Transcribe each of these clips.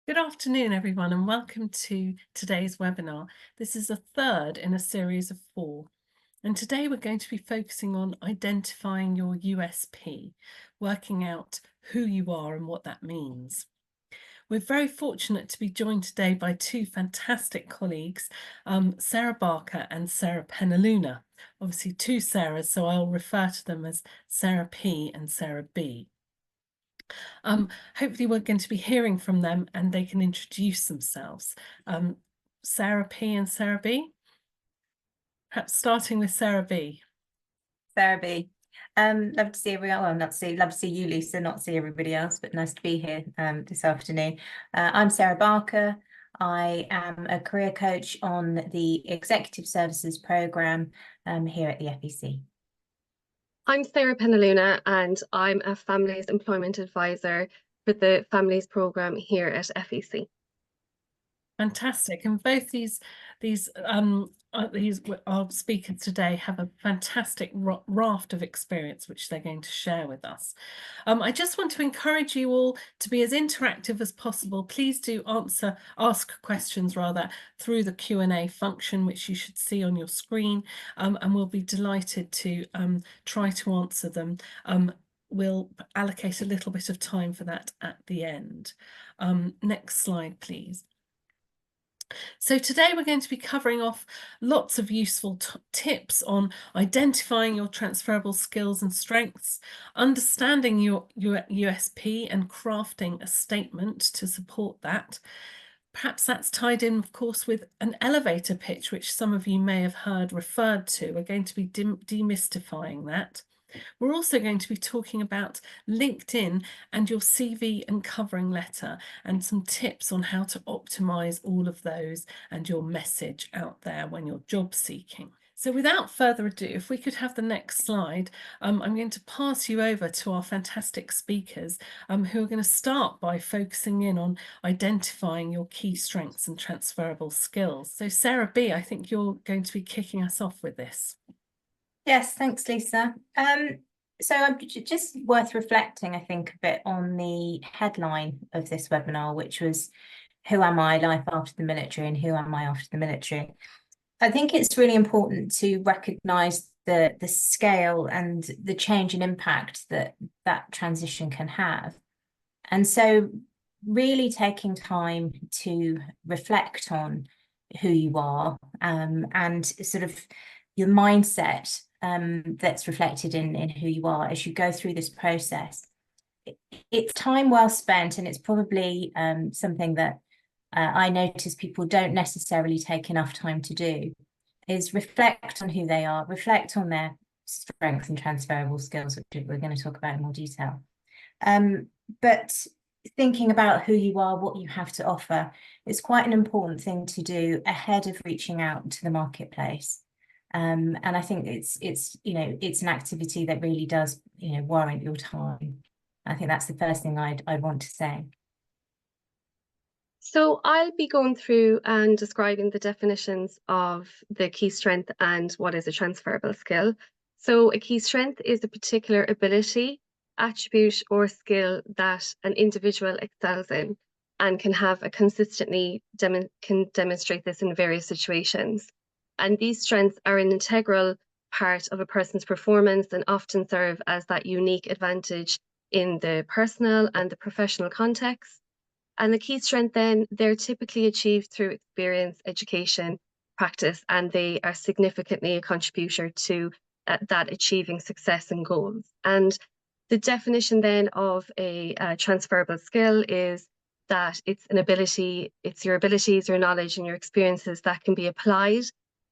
Good afternoon, everyone, and welcome to today's webinar. This is the third in a series of 4. And today we're going to be focusing on identifying your USP, working out who you are and what that means. We're very fortunate to be joined today by two fantastic colleagues, Sarah Barker and Sarah Penaluna. Obviously two Sarahs, so I'll refer to them as Sarah P and Sarah B. Hopefully we're going to be hearing from them and they can introduce themselves. Sarah P and Sarah B. Perhaps starting with Sarah B. Sarah B. Love to see everyone. Well, love to see you, Lisa, not see everybody else, but nice to be here this afternoon. I'm Sarah Barker. I am a career coach on the Executive Services Programme here at the FEC. I'm Sarah Penaluna and I'm a Families Employment Advisor for the Families Programme here at FEC. Fantastic, and both these our speakers today have a fantastic raft of experience which they're going to share with us. I just want to encourage you all to be as interactive as possible. Please do ask questions rather through the Q&A function, which you should see on your screen, and we'll be delighted to try to answer them. We'll allocate a little bit of time for that at the end. Next slide, please. So today we're going to be covering off lots of useful tips on identifying your transferable skills and strengths, understanding your USP and crafting a statement to support that. Perhaps that's tied in, of course, with an elevator pitch, which some of you may have heard referred to. We're going to be demystifying that. We're also going to be talking about LinkedIn and your CV and covering letter and some tips on how to optimize all of those and your message out there when you're job seeking. So without further ado, if we could have the next slide, I'm going to pass you over to our fantastic speakers who are going to start by focusing in on identifying your key strengths and transferable skills. So Sarah B, I think you're going to be kicking us off with this. Yes, thanks, Lisa. So just worth reflecting, I think, a bit on the headline of this webinar, which was "Who am I? Life after the military, and who am I after the military?" I think it's really important to recognise the scale and the change in impact that transition can have. And so really taking time to reflect on who you are and sort of your mindset that's reflected in who you are as you go through this process. It's time well spent, and it's probably something that I notice people don't necessarily take enough time to do, is reflect on who they are, reflect on their strengths and transferable skills, which we're going to talk about in more detail. But thinking about who you are, what you have to offer, is quite an important thing to do ahead of reaching out to the marketplace. And I think it's an activity that really does warrant your time. I think that's the first thing I'd want to say. So I'll be going through and describing the definitions of the key strength and what is a transferable skill. So a key strength is a particular ability, attribute, or skill that an individual excels in and can have a consistently can demonstrate this in various situations. And these strengths are an integral part of a person's performance and often serve as that unique advantage in the personal and the professional context. And the key strength then, they're typically achieved through experience, education, practice, and they are significantly a contributor to that achieving success and goals. And the definition then of a transferable skill is that it's an ability, it's your abilities, your knowledge, and your experiences that can be applied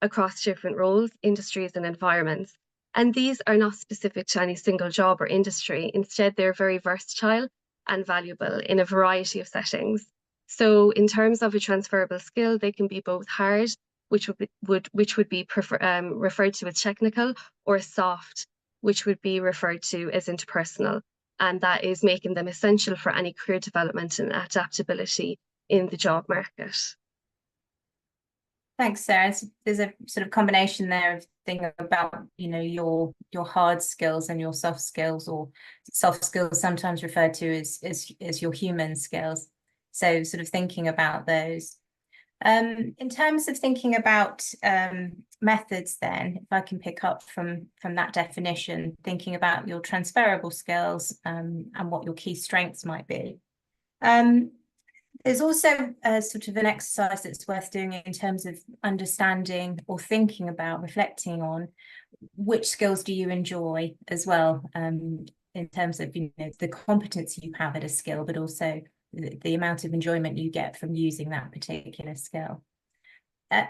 across different roles, industries, and environments. And these are not specific to any single job or industry. Instead, they're very versatile and valuable in a variety of settings. So in terms of a transferable skill, they can be both hard, which would be referred to as technical, or soft, which would be referred to as interpersonal. And that is making them essential for any career development and adaptability in the job market. Thanks, Sarah. There's a sort of combination there of thinking about, your hard skills and your soft skills, or soft skills sometimes referred to as your human skills. So sort of thinking about those. In terms of thinking about methods, then, if I can pick up from that definition, thinking about your transferable skills and what your key strengths might be. There's also sort of an exercise that's worth doing in terms of understanding or thinking about, reflecting on which skills do you enjoy as well, in terms of, you know, the competence you have at a skill, but also the amount of enjoyment you get from using that particular skill.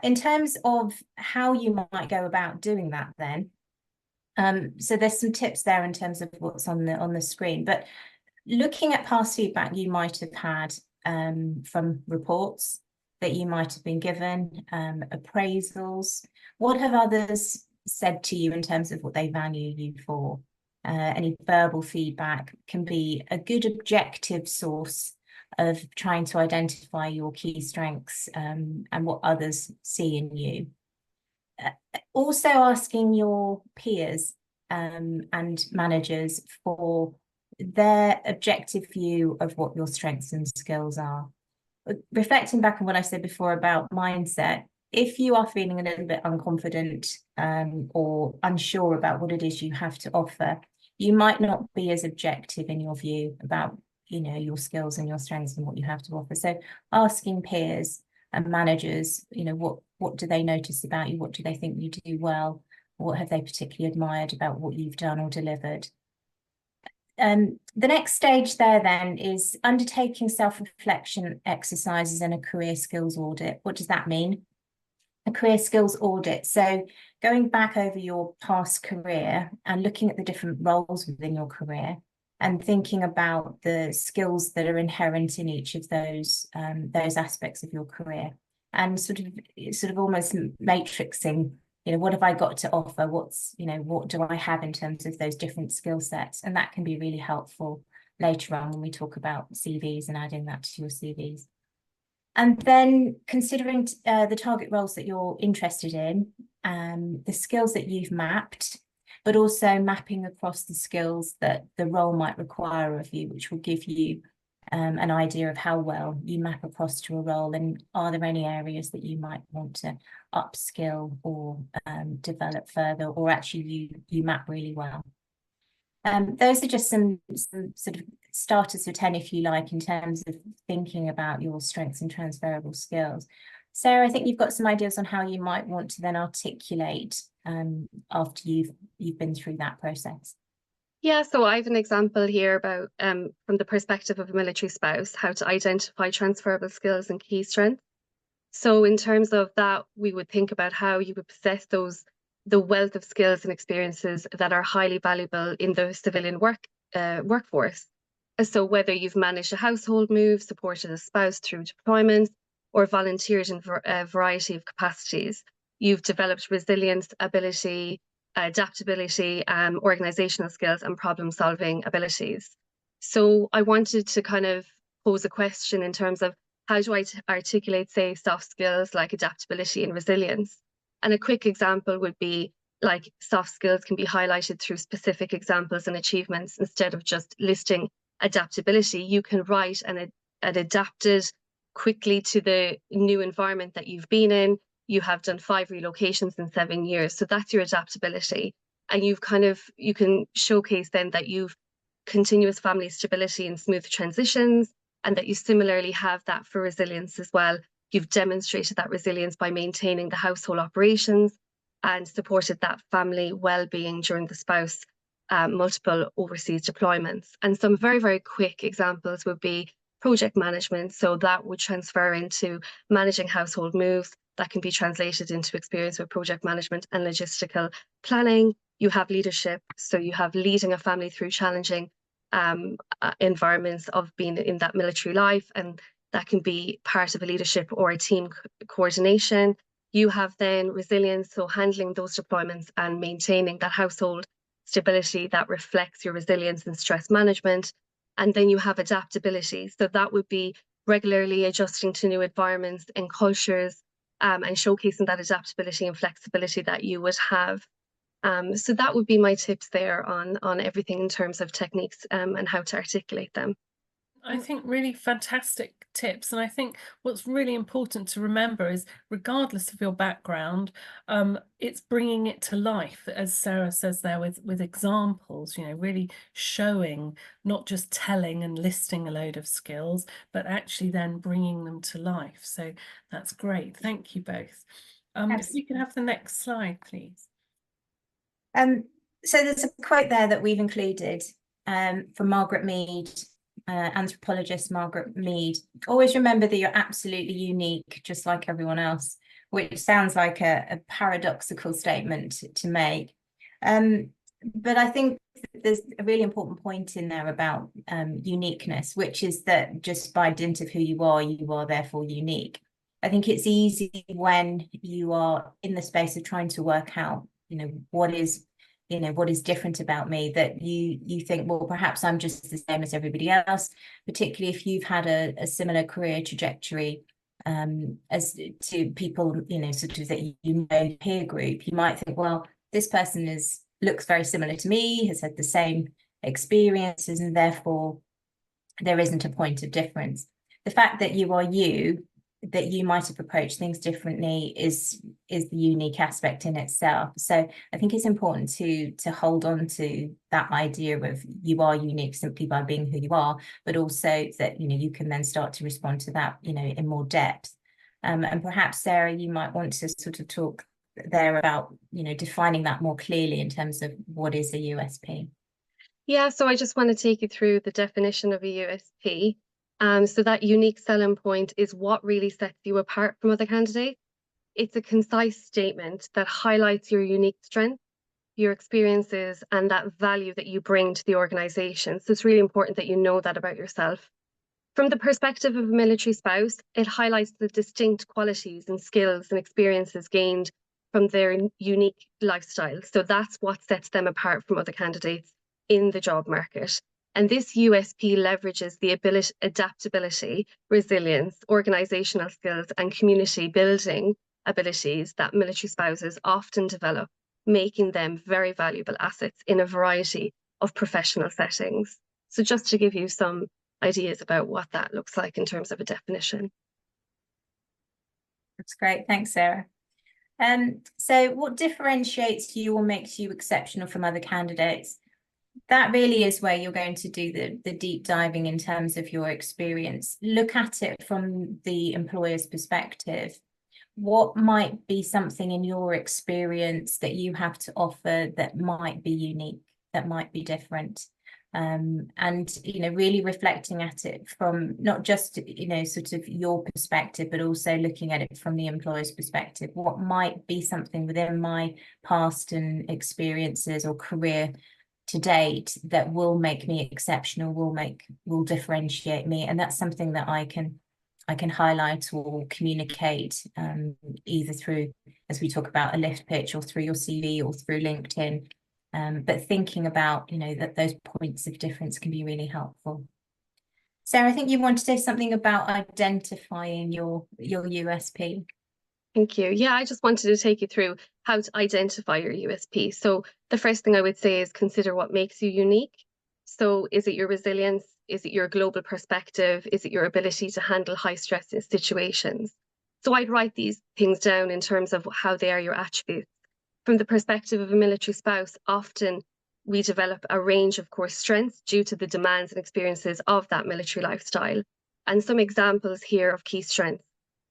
In terms of how you might go about doing that then, so there's some tips there in terms of what's on the screen, but looking at past feedback you might have had from reports that you might have been given, appraisals, what have others said to you in terms of what they value you for? Any verbal feedback can be a good objective source of trying to identify your key strengths and what others see in you. Also asking your peers and managers for their objective view of what your strengths and skills are. Reflecting back on what I said before about mindset, if you are feeling a little bit unconfident or unsure about what it is you have to offer, you might not be as objective in your view about, you know, your skills and your strengths and what you have to offer. So asking peers and managers, you know, what do they notice about you? What do they think you do well? What have they particularly admired about what you've done or delivered? The next stage there then is undertaking self-reflection exercises and a career skills audit. What does that mean? A career skills audit. So going back over your past career and looking at the different roles within your career and thinking about the skills that are inherent in each of those aspects of your career, and sort of almost matrixing, you know, what have I got to offer? What do I have in terms of those different skill sets? And that can be really helpful later on when we talk about CVs and adding that to your CVs. And then considering the target roles that you're interested in, the skills that you've mapped, but also mapping across the skills that the role might require of you, which will give you an idea of how well you map across to a role, and are there any areas that you might want to upskill or develop further, or actually you map really well. Those are just some sort of starters for 10, if you like, in terms of thinking about your strengths and transferable skills. Sarah, I think you've got some ideas on how you might want to then articulate after you've been through that process. Yeah, so I have an example here about, from the perspective of a military spouse, how to identify transferable skills and key strengths. So in terms of that, we would think about how you would possess the wealth of skills and experiences that are highly valuable in the civilian workforce. So whether you've managed a household move, supported a spouse through deployments, or volunteered in a variety of capacities, you've developed resilience, ability, adaptability, organizational skills, and problem-solving abilities. So I wanted to kind of pose a question in terms of how do I articulate, say, soft skills like adaptability and resilience? And a quick example would be like soft skills can be highlighted through specific examples and achievements. Instead of just listing adaptability, you can write and adapted quickly to the new environment that you've been in. You have done 5 relocations in 7 years. So that's your adaptability. And you can showcase then that you've continuous family stability and smooth transitions, and that you similarly have that for resilience as well. You've demonstrated that resilience by maintaining the household operations and supported that family well-being during the spouse multiple overseas deployments. And some very, very quick examples would be project management. So that would transfer into managing household moves. That can be translated into experience with project management and logistical planning. You have leadership. So you have leading a family through challenging environments of being in that military life, and that can be part of a leadership or a team coordination. You have then resilience, so handling those deployments and maintaining that household stability that reflects your resilience and stress management. And then you have adaptability. So that would be regularly adjusting to new environments and cultures, and showcasing that adaptability and flexibility that you would have. So that would be my tips there on everything in terms of techniques and how to articulate them. I think really fantastic tips. And I think what's really important to remember is, regardless of your background, it's bringing it to life, as Sarah says there, with examples, really showing, not just telling and listing a load of skills, but actually then bringing them to life. So that's great. Thank you both. If we could have the next slide, please. So there's a quote there that we've included from Margaret Mead, anthropologist Margaret Mead. Always remember that you're absolutely unique, just like everyone else, which sounds like a paradoxical statement to make. But I think there's a really important point in there about uniqueness, which is that just by dint of who you are therefore unique. I think it's easy when you are in the space of trying to work out, what is different about me, that you think, well, perhaps I'm just the same as everybody else, particularly if you've had a similar career trajectory as to people, sort of that peer group. You might think, well, this person looks very similar to me, has had the same experiences, and therefore there isn't a point of difference. The fact that you are you, that you might have approached things differently, is the unique aspect in itself. So I think it's important to hold on to that idea of you are unique simply by being who you are, but also that you can then start to respond to that in more depth. And perhaps Sarah, you might want to sort of talk there about defining that more clearly in terms of what is a USP. Yeah, so I just want to take you through the definition of a USP. So that unique selling point is what really sets you apart from other candidates. It's a concise statement that highlights your unique strengths, your experiences, and that value that you bring to the organization. So it's really important that you know that about yourself. From the perspective of a military spouse, it highlights the distinct qualities and skills and experiences gained from their unique lifestyle. So that's what sets them apart from other candidates in the job market. And this USP leverages the adaptability, resilience, organizational skills, and community building abilities that military spouses often develop, making them very valuable assets in a variety of professional settings. So just to give you some ideas about what that looks like in terms of a definition. That's great. Thanks, Sarah. So what differentiates you or makes you exceptional from other candidates? That really is where you're going to do the deep diving in terms of your experience. Look at it from the employer's perspective. What might be something in your experience that you have to offer that might be unique, that might be different? And really reflecting at it from not just sort of your perspective, but also looking at it from the employer's perspective. What might be something within my past and experiences or career to date that will make me exceptional, will differentiate me? And that's something that I can highlight or communicate, either through, as we talk about, a lift pitch, or through your CV, or through LinkedIn. But thinking about, that those points of difference can be really helpful. Sarah, I think you want to say something about identifying your USP. Thank you. Yeah, I just wanted to take you through how to identify your USP. So the first thing I would say is consider what makes you unique. So is it your resilience? Is it your global perspective? Is it your ability to handle high stress situations? So I'd write these things down in terms of how they are your attributes. From the perspective of a military spouse, often we develop a range of core strengths due to the demands and experiences of that military lifestyle. And some examples here of key strengths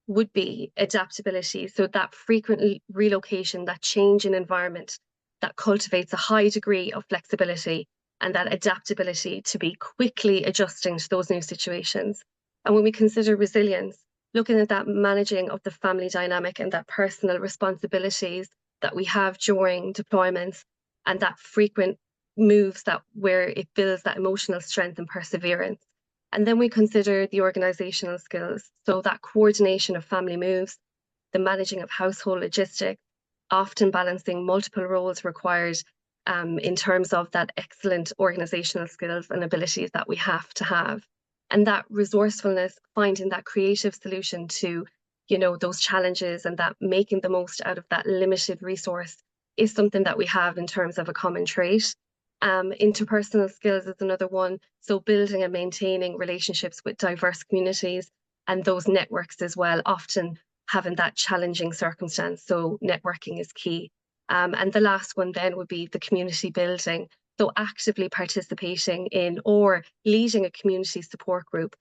would be adaptability. So that frequent relocation, that change in environment, that cultivates a high degree of flexibility and that adaptability to be quickly adjusting to those new situations. And when we consider resilience, looking at that managing of the family dynamic and that personal responsibilities that we have during deployments, and that frequent moves where it builds that emotional strength and perseverance. And then we consider the organizational skills. So that coordination of family moves, the managing of household logistics, often balancing multiple roles required in terms of that excellent organizational skills and abilities that we have to have. And that resourcefulness, finding that creative solution to, those challenges, and that making the most out of that limited resource, is something that we have in terms of a common trait. Interpersonal skills is another one. So building and maintaining relationships with diverse communities and those networks as well, often having that challenging circumstance. So networking is key. And the last one then would be the community building. So actively participating in or leading a community support group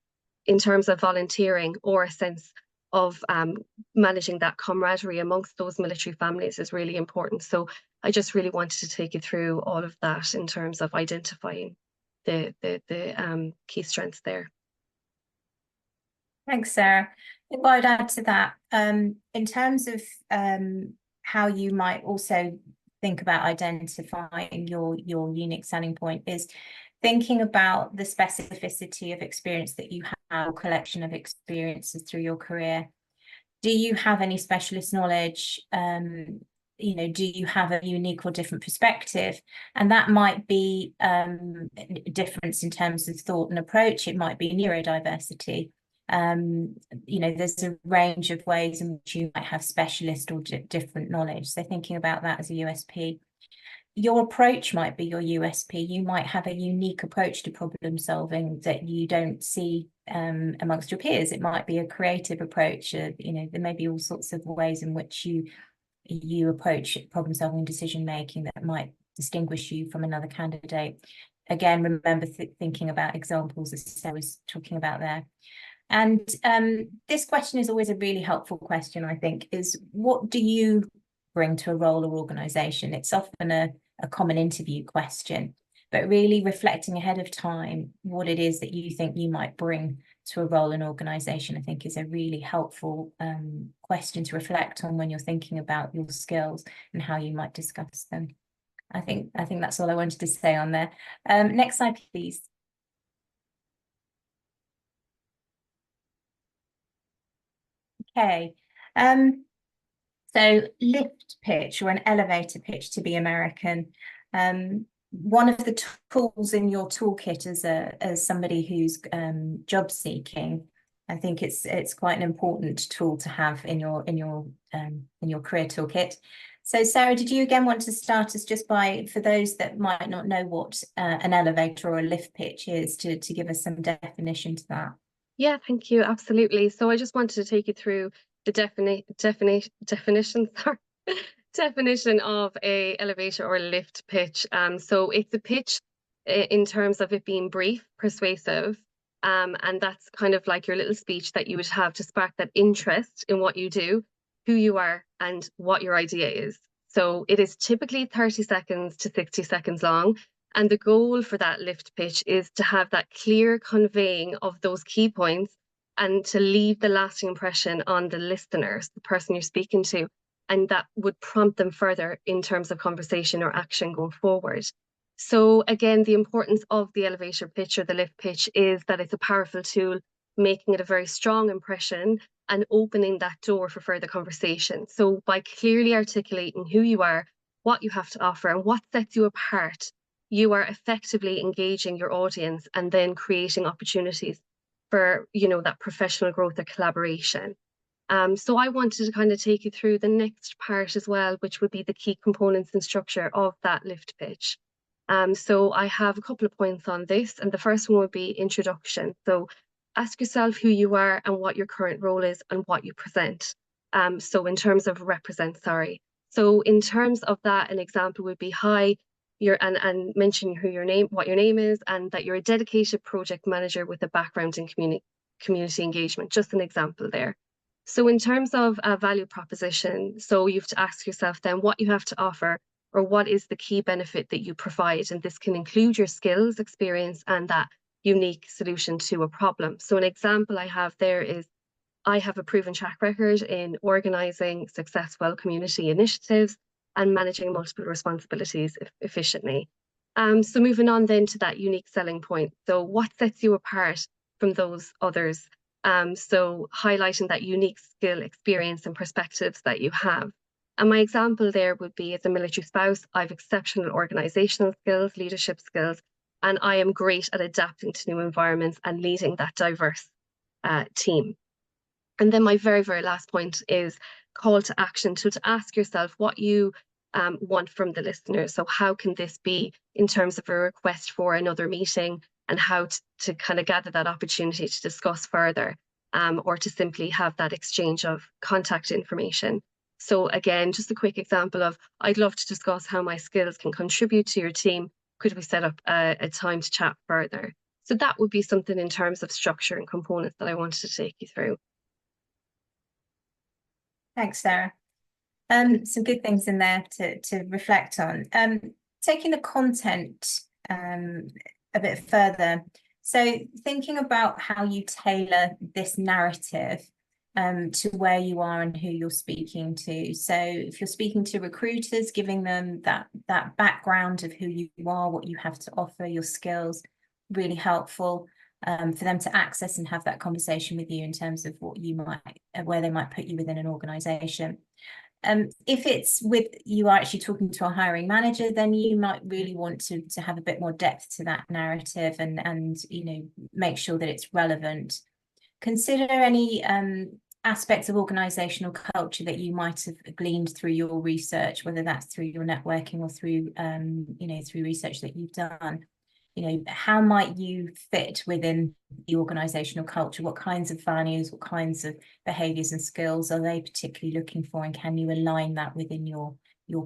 in terms of volunteering or a sense of managing that camaraderie amongst those military families is really important. So I just really wanted to take you through all of that in terms of identifying the key strengths there. Thanks, Sarah. If I'd add to that, in terms of how you might also think about identifying your unique selling point, is thinking about the specificity of experience that you have, or collection of experiences through your career. Do you have any specialist knowledge? Do you have a unique or different perspective? And that might be difference in terms of thought and approach. It might be neurodiversity. There's a range of ways in which you might have specialist or different knowledge. So thinking about that as a USP. Your approach might be your USP. You might have a unique approach to problem solving that you don't see amongst your peers. It might be a creative approach. There may be all sorts of ways in which you approach problem solving and decision making that might distinguish you from another candidate. Again, remember thinking about examples, as Sarah was talking about there. And this question is always a really helpful question, I think, is what do you bring to a role or organization? It's often a common interview question, but really reflecting ahead of time what it is that you think you might bring to a role and organization, I think, is a really helpful question to reflect on when you're thinking about your skills and how you might discuss them. I think that's all I wanted to say on there. Next slide, please. Okay. So lift pitch, or an elevator pitch to be American. One of the tools in your toolkit as somebody who's job seeking, I think it's quite an important tool to have in your career toolkit. So Sarah, did you again want to start us just by, for those that might not know what an elevator or a lift pitch is, to give us some definition to that? Yeah, thank you. Absolutely. So I just wanted to take you through the definition, sorry, definition of a elevator or lift pitch. So it's a pitch in terms of it being brief, persuasive, and that's kind of like your little speech that you would have to spark that interest in what you do, who you are, and what your idea is. So it is typically 30 seconds to 60 seconds long. And the goal for that lift pitch is to have that clear conveying of those key points and to leave the lasting impression on the listeners, the person you're speaking to, and that would prompt them further in terms of conversation or action going forward. So again, the importance of the elevator pitch or the lift pitch is that it's a powerful tool, making it a very strong impression and opening that door for further conversation. So by clearly articulating who you are, what you have to offer, and what sets you apart, you are effectively engaging your audience and then creating opportunities for, that professional growth or collaboration. So I wanted to kind of take you through the next part as well, which would be the key components and structure of that lift pitch. So I have a couple of points on this, and the first one would be introduction. So ask yourself who you are and what your current role is and what you present. So in terms of represent, sorry. So in terms of that, an example would be, hi, and mention what your name is, and that you're a dedicated project manager with a background in community engagement. Just an example there. So in terms of a value proposition, so you have to ask yourself then what you have to offer, or what is the key benefit that you provide, and this can include your skills, experience, and that unique solution to a problem. So an example I have there is, I have a proven track record in organising successful community initiatives and managing multiple responsibilities efficiently. So moving on then to that unique selling point. So what sets you apart from those others? So highlighting that unique skill, experience, and perspectives that you have. And my example there would be, as a military spouse, I have exceptional organisational skills, leadership skills, and I am great at adapting to new environments and leading that diverse team. And then my very, very last point is call to action. So to ask yourself what you want from the listener. So how can this be in terms of a request for another meeting, and how to kind of gather that opportunity to discuss further, or to simply have that exchange of contact information. So again, just a quick example of, I'd love to discuss how my skills can contribute to your team. Could we set up a time to chat further? So that would be something in terms of structure and components that I wanted to take you through. Thanks, Sarah. Some good things in there to reflect on. Taking the content a bit further. So thinking about how you tailor this narrative to where you are and who you're speaking to. So if you're speaking to recruiters, giving them that background of who you are, what you have to offer, your skills, really helpful for them to access and have that conversation with you in terms of what you might, where they might put you within an organization. If it's with you are actually talking to a hiring manager, then you might really want to have a bit more depth to that narrative and make sure that it's relevant. Consider any aspects of organizational culture that you might have gleaned through your research, whether that's through your networking or through through research that you've done. How might you fit within the organizational culture? What kinds of values, what kinds of behaviors and skills are they particularly looking for, and can you align that within your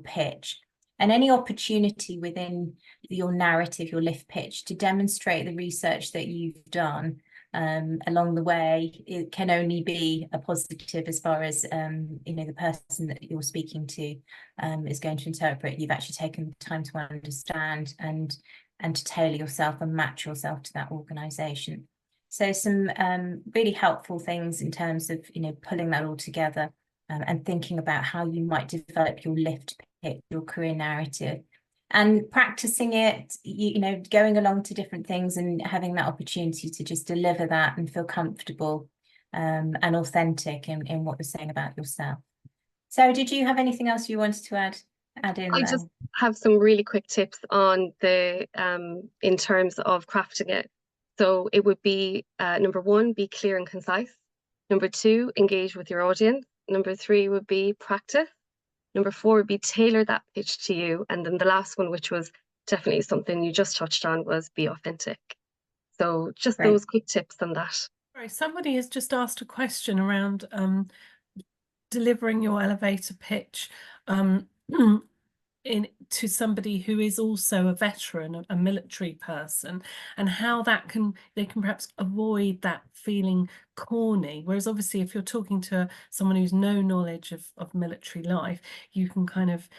pitch? And any opportunity within your narrative, your lift pitch, to demonstrate the research that you've done along the way, it can only be a positive as far as the person that you're speaking to is going to interpret. You've actually taken the time to understand and to tailor yourself and match yourself to that organization. So some really helpful things in terms of pulling that all together and thinking about how you might develop your lift pitch, your career narrative, and practicing it, going along to different things and having that opportunity to just deliver that and feel comfortable and authentic in what you're saying about yourself. Sarah, did you have anything else you wanted to add in I there? just have some really quick tips on the in terms of crafting it. So it would be number 1, be clear and concise. Number 2, engage with your audience. Number 3 would be practice. Number 4 would be tailor that pitch to you. And then the last one, which was definitely something you just touched on, was be authentic. So just Great. those quick tips on that. Sorry, somebody has just asked a question around delivering your elevator pitch to somebody who is also a veteran, a military person, and how they can perhaps avoid that feeling corny. Whereas obviously if you're talking to someone who's no knowledge of military life, you can kind of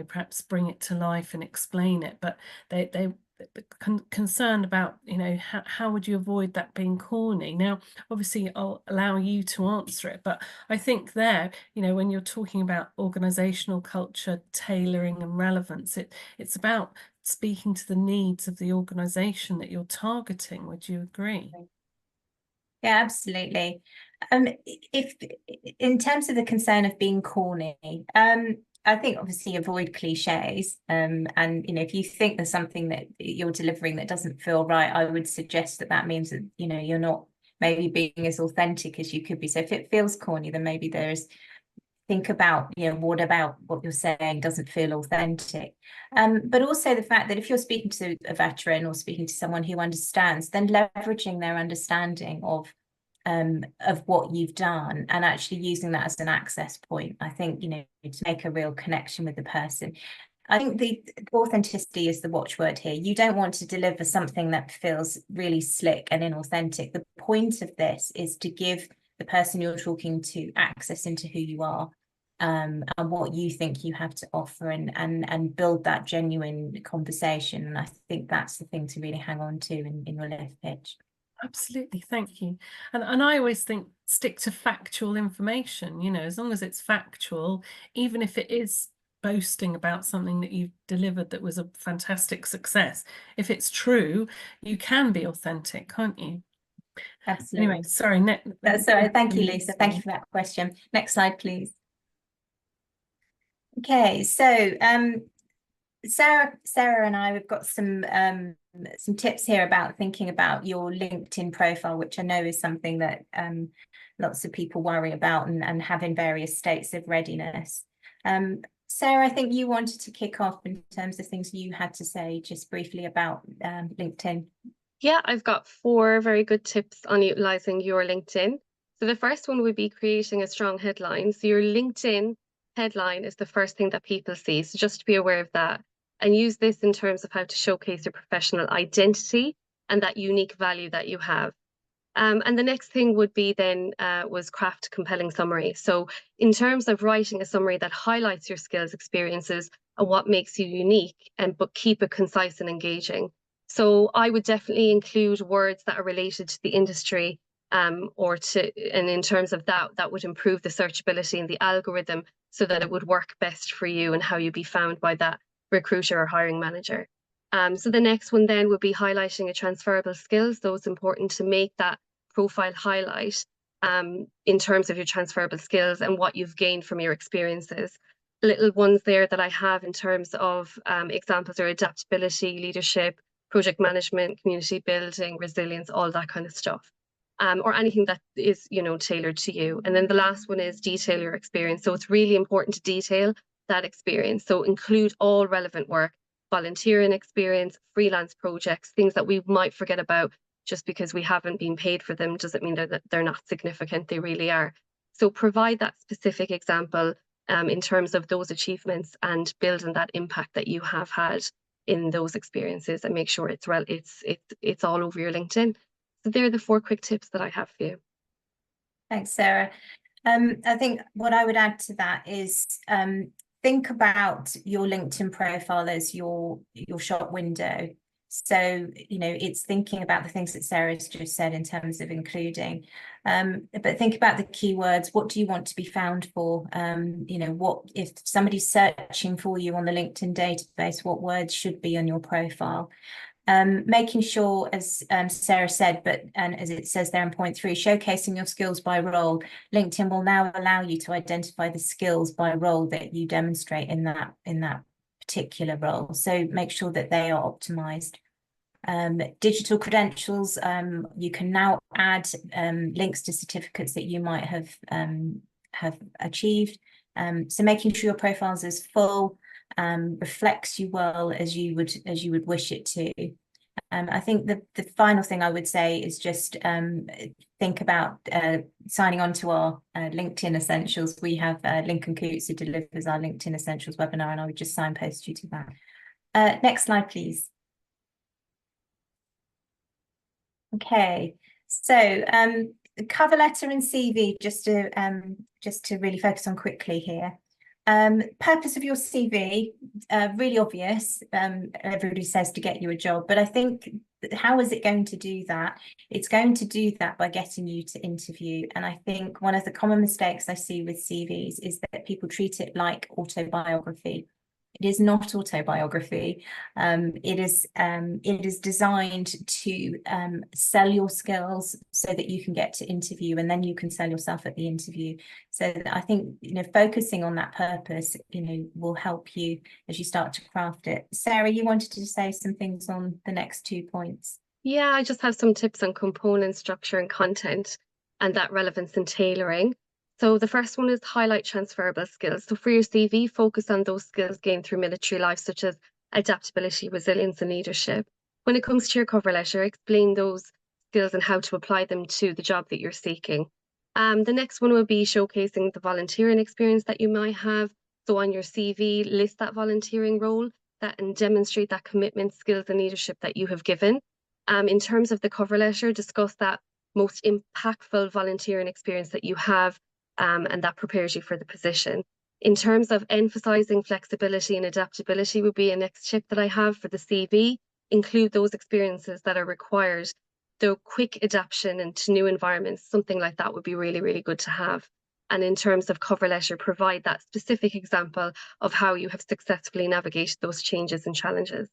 perhaps bring it to life and explain it, but they're concerned about how would you avoid that being corny. Now obviously I'll allow you to answer it, but I think there when you're talking about organizational culture, tailoring and relevance, it's about speaking to the needs of the organization that you're targeting. Would you agree? Yeah, absolutely. If in terms of the concern of being corny, I think obviously avoid cliches. And if you think there's something that you're delivering that doesn't feel right, I would suggest that means that you're not maybe being as authentic as you could be. So if it feels corny, then maybe think about what about what you're saying doesn't feel authentic. But also the fact that if you're speaking to a veteran or speaking to someone who understands, then leveraging their understanding of what you've done and actually using that as an access point, I think to make a real connection with the person. I think the authenticity is the watchword here. You don't want to deliver something that feels really slick and inauthentic. The point of this is to give the person you're talking to access into who you are and what you think you have to offer, and build that genuine conversation. And I think that's the thing to really hang on to in your lift pitch. Absolutely, thank you. And I always think stick to factual information, as long as it's factual, even if it is boasting about something that you've delivered that was a fantastic success. If it's true, you can be authentic, can't you? Absolutely. Anyway, sorry. Sorry, thank you, Lisa. Thank you for that question. Next slide, please. Okay, so Sarah and I, we've got some tips here about thinking about your LinkedIn profile, which I know is something that lots of people worry about and have in various states of readiness. Sarah, I think you wanted to kick off in terms of things you had to say just briefly about LinkedIn. Yeah, I've got 4 very good tips on utilizing your LinkedIn. So the first one would be creating a strong headline. So your LinkedIn headline is the first thing that people see. So just to be aware of that and use this in terms of how to showcase your professional identity and that unique value that you have. And the next thing would be then was craft compelling summary. So in terms of writing a summary that highlights your skills, experiences, and what makes you unique, and but keep it concise and engaging. So I would definitely include words that are related to the industry, and in terms of that, that would improve the searchability and the algorithm so that it would work best for you and how you'd be found by that recruiter or hiring manager. So the next one then would be highlighting a transferable skills. So it's important to make that profile highlight in terms of your transferable skills and what you've gained from your experiences. Little ones there that I have in terms of examples are adaptability, leadership, project management, community building, resilience, all that kind of stuff. Or anything that is, tailored to you. And then the last one is detail your experience. So it's really important to detail that experience. So include all relevant work, volunteering experience, freelance projects, things that we might forget about just because we haven't been paid for them doesn't mean that they're not significant. They really are. So provide that specific example in terms of those achievements and building that impact that you have had in those experiences, and make sure it's all over your LinkedIn. So they're the 4 quick tips that I have for you. Thanks, Sarah. I think what I would add to that is think about your LinkedIn profile as your shop window. So, it's thinking about the things that Sarah's just said in terms of including, but think about the keywords. What do you want to be found for? What if somebody's searching for you on the LinkedIn database, what words should be on your profile? Making sure, as Sarah said, and as it says there in point 3, showcasing your skills by role. LinkedIn will now allow you to identify the skills by role that you demonstrate in that particular role. So make sure that they are optimized. Digital credentials, you can now add links to certificates that you might have achieved. So making sure your profile is as full, reflects you well as you would wish it to. I think the final thing I would say is just think about signing on to our LinkedIn Essentials. We have Lincoln Coots who delivers our LinkedIn Essentials webinar, and I would just signpost you to that. Next slide, please. Okay, so cover letter and CV, just to really focus on quickly here. Purpose of your CV, really obvious. Everybody says to get you a job, but I think how is it going to do that? It's going to do that by getting you to interview. And I think one of the common mistakes I see with CVs is that people treat it like autobiography. It is not autobiography. It is designed to sell your skills so that you can get to interview, and then you can sell yourself at the interview. So I think focusing on that purpose will help you as you start to craft it. Sarah, you wanted to say some things on the next 2 points. Yeah, I just have some tips on component structure and content and that relevance and tailoring. So the first one is highlight transferable skills. So for your CV, focus on those skills gained through military life, such as adaptability, resilience, and leadership. When it comes to your cover letter, explain those skills and how to apply them to the job that you're seeking. The next one will be showcasing the volunteering experience that you might have. So on your CV, list that volunteering role and demonstrate that commitment, skills, and leadership that you have given. In terms of the cover letter, discuss that most impactful volunteering experience that you have, and that prepares you for the position. In terms of emphasizing flexibility and adaptability would be a next tip that I have for the CV. Include those experiences that are required. The quick adaptation into new environments, something like that would be really, really good to have. And in terms of cover letter, provide that specific example of how you have successfully navigated those changes and challenges.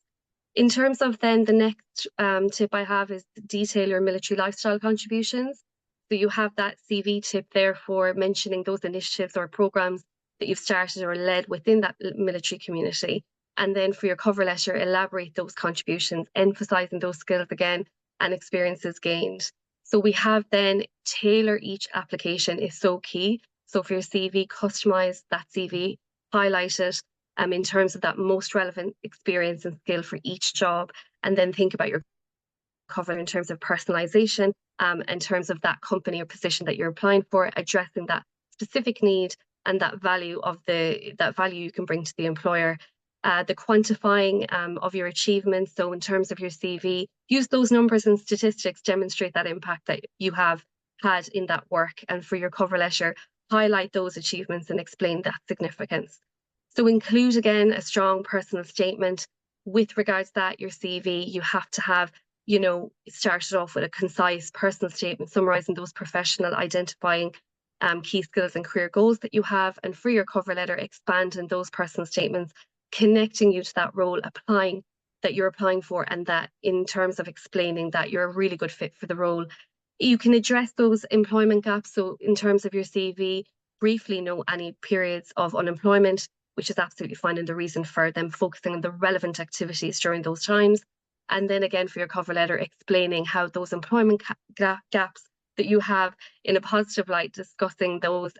In terms of then the next tip I have is detail your military lifestyle contributions. So you have that CV tip there for mentioning those initiatives or programs that you've started or led within that military community. And then for your cover letter, elaborate those contributions, emphasizing those skills again and experiences gained. So we have then tailor each application is so key. So for your CV, customize that CV highlight it in terms of that most relevant experience and skill for each job, and then think about your cover in terms of personalization, in terms of that company or position that you're applying for, addressing that specific need and that value you can bring to the employer. The quantifying of your achievements. So in terms of your CV, use those numbers and statistics, demonstrate that impact that you have had in that work. And for your cover letter, highlight those achievements and explain that significance. So include again a strong personal statement. With regards to that, your CV, you have to have, you know, started off with a concise personal statement summarising those professional identifying key skills and career goals that you have. And for your cover letter, expand on those personal statements, connecting you to that role that you're applying for, and that in terms of explaining that you're a really good fit for the role. You can address those employment gaps. So in terms of your CV, briefly know any periods of unemployment, which is absolutely fine, and the reason for them, focusing on the relevant activities during those times. And then again, for your cover letter, explaining how those employment gaps that you have in a positive light, discussing those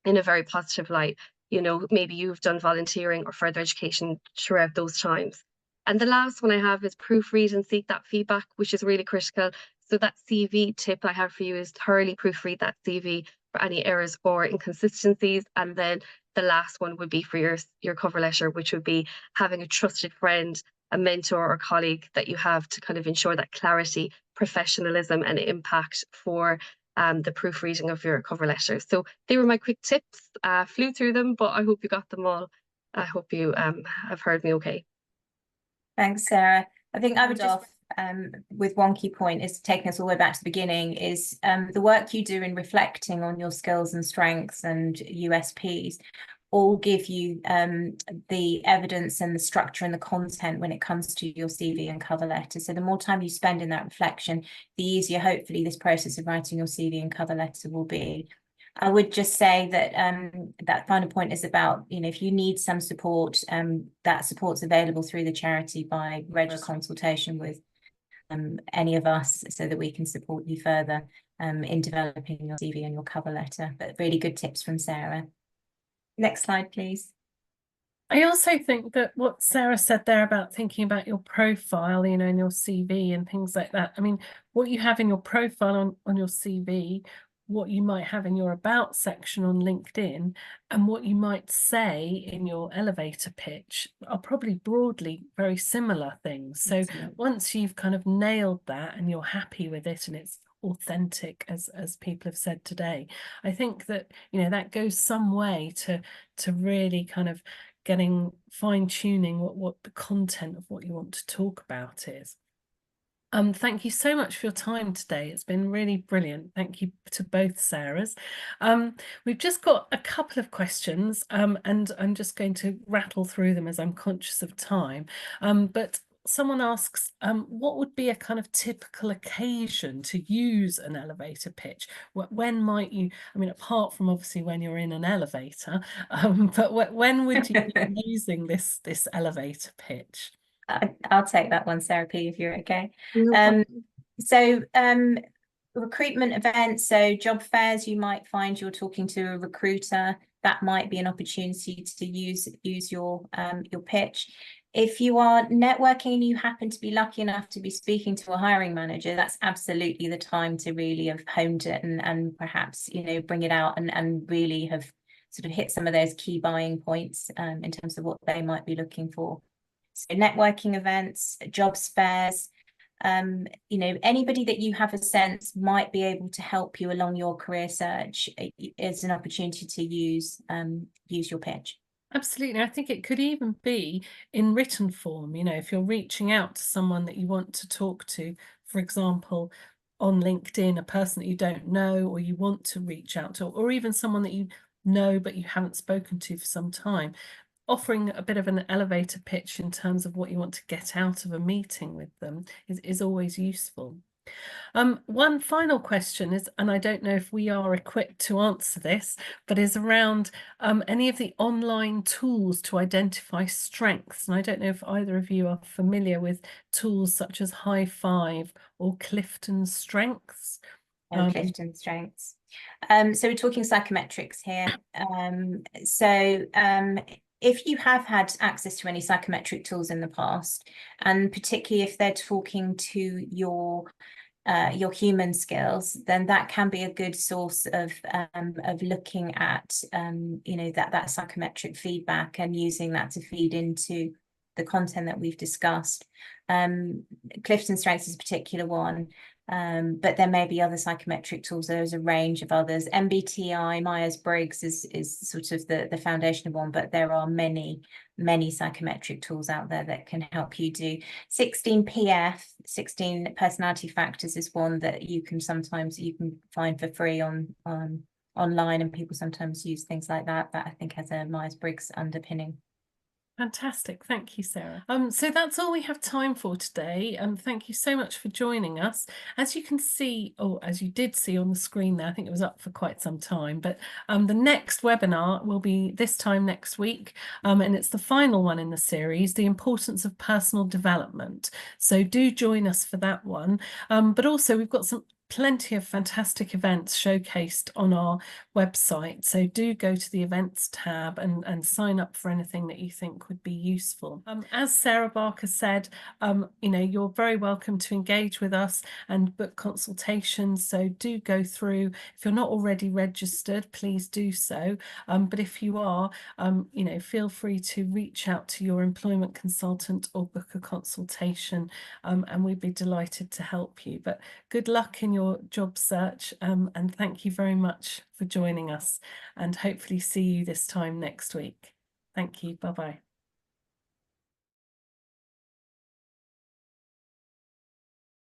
in a very positive light. You know, maybe you've done volunteering or further education throughout those times. And the last one I have is proofread and seek that feedback, which is really critical. So that CV tip I have for you is thoroughly proofread that CV for any errors or inconsistencies. And then the last one would be for your cover letter, which would be having a trusted friend, a mentor or colleague that you have to kind of ensure that clarity, professionalism and impact for the proofreading of your cover letter. So they were my quick tips. Flew through them, but I hope you got them all. I hope you have heard me okay. Thanks, Sarah. I think I would just with one key point is taking us all the way back to the beginning is the work you do in reflecting on your skills and strengths and USPs all give you the evidence and the structure and the content when it comes to your CV and cover letter. So the more time you spend in that reflection, the easier hopefully this process of writing your CV and cover letter will be. I would just say that that final point is about, you know, if you need some support, that support's available through the charity by regular consultation with any of us, so that we can support you further in developing your CV and your cover letter. But really good tips from Sarah. Next slide, please. I also think that what Sarah said there about thinking about your profile, you know, in your CV and things like that. I mean, what you have in your profile on your CV, what you might have in your about section on LinkedIn, and what you might say in your elevator pitch are probably broadly very similar things. So once you've kind of nailed that and you're happy with it and it's authentic, as people have said today, I think that, you know, that goes some way to really kind of getting fine-tuning what the content of what you want to talk about is. Thank you so much for your time today. It's been really brilliant. Thank you to both Sarahs. We've just got a couple of questions, and I'm just going to rattle through them as I'm conscious of time. But someone asks, what would be a kind of typical occasion to use an elevator pitch? When might you, I mean, apart from obviously when you're in an elevator, but when would you be using this elevator pitch? I'll take that one, Sarah P, if you're okay. No Recruitment events, so job fairs, you might find you're talking to a recruiter. That might be an opportunity to use your pitch. If you are networking and you happen to be lucky enough to be speaking to a hiring manager, that's absolutely the time to really have honed it and perhaps, you know, bring it out and really have sort of hit some of those key buying points in terms of what they might be looking for. So networking events, jobs fairs, you know, anybody that you have a sense might be able to help you along your career search is an opportunity to use your pitch. Absolutely. I think it could even be in written form, you know, if you're reaching out to someone that you want to talk to, for example, on LinkedIn, a person that you don't know or you want to reach out to, or even someone that you know but you haven't spoken to for some time, offering a bit of an elevator pitch in terms of what you want to get out of a meeting with them is always useful. One final question is, and I don't know if we are equipped to answer this, but is around any of the online tools to identify strengths. And I don't know if either of you are familiar with tools such as High Five or Clifton Strengths. Clifton Strengths. So we're talking psychometrics here. If you have had access to any psychometric tools in the past, and particularly if they're talking to your human skills, then that can be a good source of looking at that psychometric feedback and using that to feed into the content that we've discussed. Clifton Strengths is a particular one, but there may be other psychometric tools. There's a range of others. MBTI, Myers-Briggs is sort of the foundational one, but there are many psychometric tools out there that can help you do 16PF, 16 personality factors is one that you can find for free on online, and people sometimes use things like that I think has a Myers-Briggs underpinning. Fantastic. Thank you, Sarah. So that's all we have time for today. Thank you so much for joining us. As you can see, or as you did see on the screen there, I think it was up for quite some time, but the next webinar will be this time next week. And it's the final one in the series, The Importance of Personal Development. So do join us for that one. But also we've got plenty of fantastic events showcased on our website, so do go to the events tab and sign up for anything that you think would be useful. As Sarah Barker said, you're very welcome to engage with us and book consultations, so do go through. If you're not already registered, please do so, but if you are, feel free to reach out to your employment consultant or book a consultation, and we'd be delighted to help you. But good luck in your job search, and thank you very much for joining us, and hopefully see you this time next week. Thank you. Bye-bye.